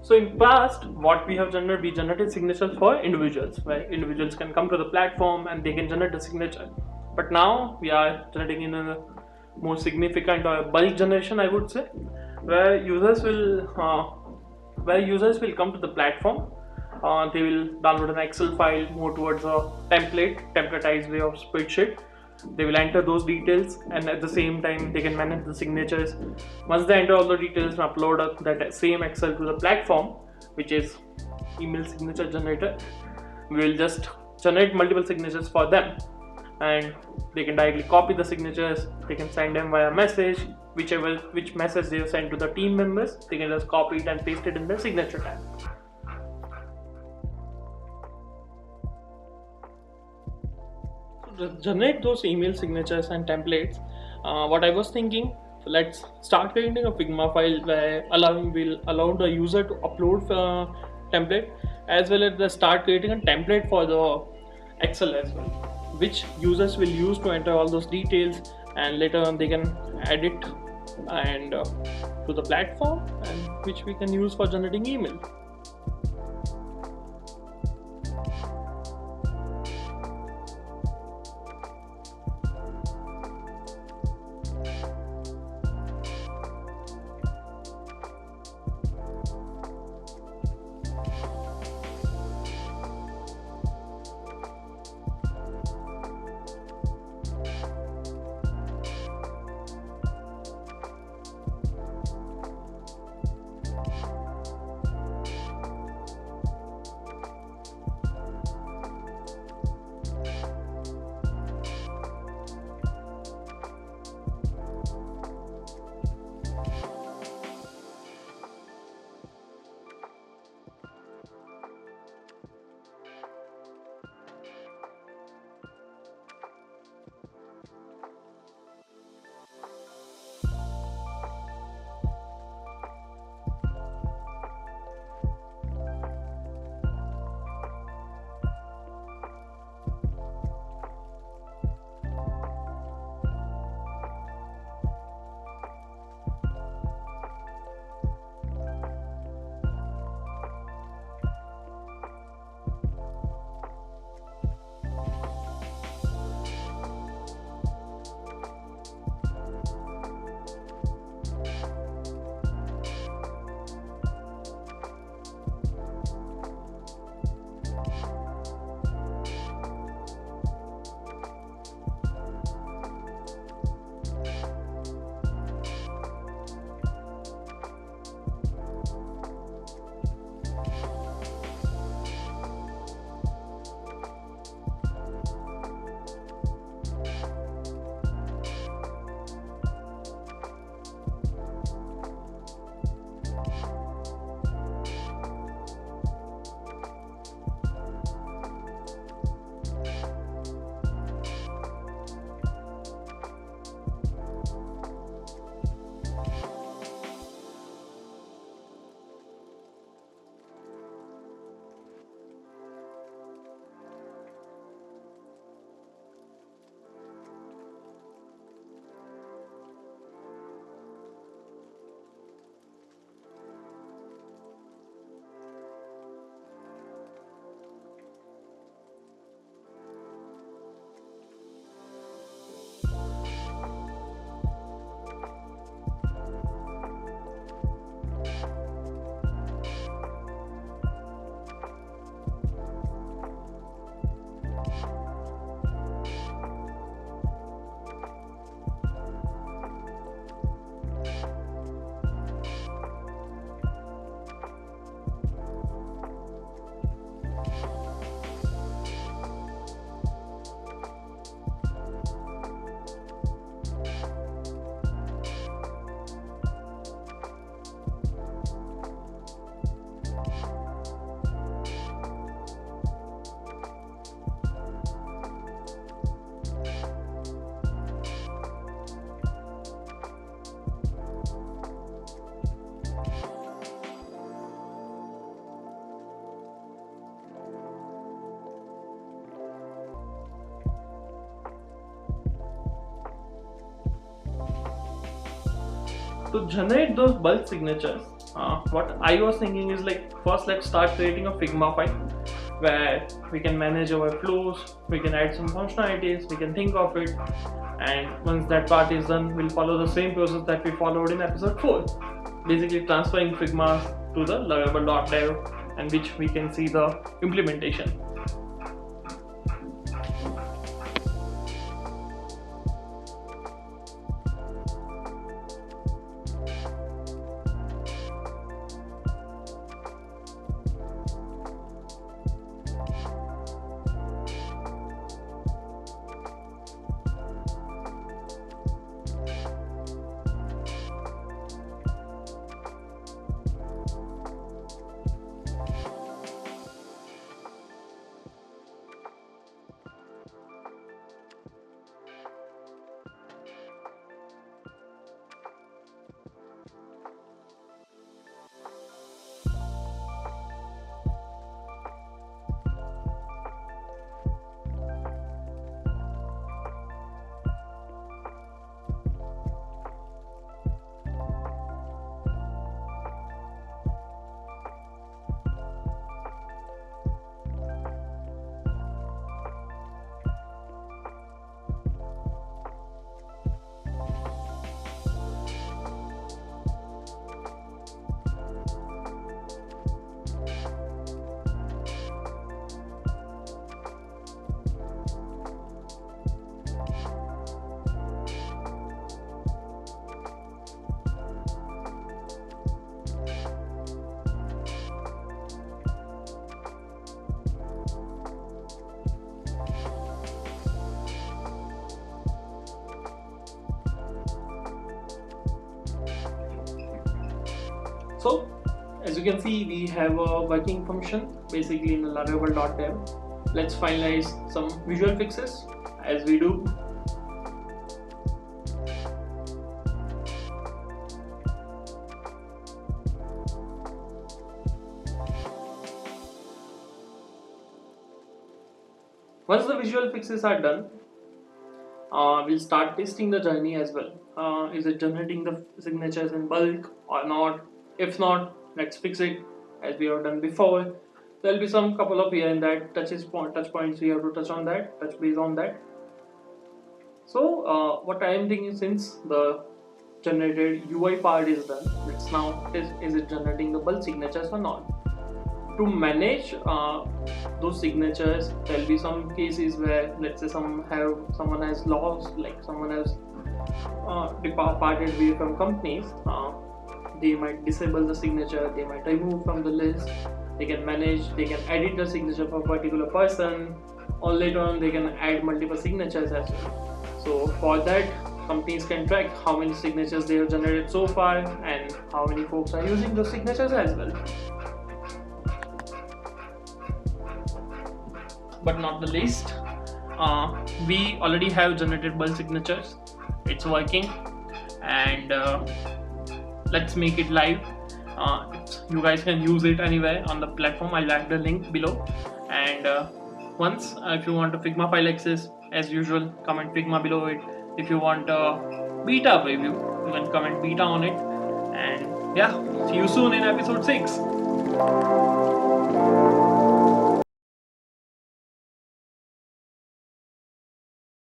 So in past, what we have generated, we generated signatures for individuals, where individuals can come to the platform and they can generate a signature. But now we are generating in a more significant or bulk generation, I would say, where users will come to the platform. They will download an Excel file more towards a templatized way of spreadsheet. They will enter those details, and at the same time they can manage the signatures. Once they enter all the details and upload that same Excel to the platform, which is email signature generator, we will just generate multiple signatures for them, and they can directly copy the signatures. They can send them via message, which message they have sent to the team members. They can just copy it and paste it in the signature tab. To generate those email signatures and templates, what I was thinking, let's start creating a Figma file where will allow the user to upload template, as well as start creating a template for the Excel as well, which users will use to enter all those details, and later on they can add it and to the platform, and which we can use for generating email. To generate those bulk signatures, What I was thinking is like, first let's start creating a Figma file where we can manage our flows, we can add some functionalities, we can think of it, and once that part is done, we'll follow the same process that we followed in episode 4, basically transferring Figma to the lovable.dev, and which we can see the implementation. So as you can see, we have a working function basically in the lovable.dev. Let's finalize some visual fixes as we do. Once the visual fixes are done, we'll start testing the journey as well. Is it generating the signatures in bulk or not? If not, let's fix it as we have done before. There'll be some couple of here and that touch points we have to touch on that, touch base on that. So what I am thinking, since the generated UI part is done, let's now test, is it generating the bulk signatures or not? To manage those signatures, there'll be some cases where, let's say, someone has lost, like someone has departed away from companies. They might disable the signature, they might remove from the list, they can manage, they can edit the signature for a particular person, or later on they can add multiple signatures as well. So for that, companies can track how many signatures they have generated so far and how many folks are using those signatures as well. But not the least, we already have generated bulk signatures. It's working, and let's make it live. You guys can use it anywhere on the platform. I'll add the link below. And once, if you want a Figma file access, as usual, comment Figma below it. If you want a beta preview, you can comment beta on it. And yeah, see you soon in episode 6.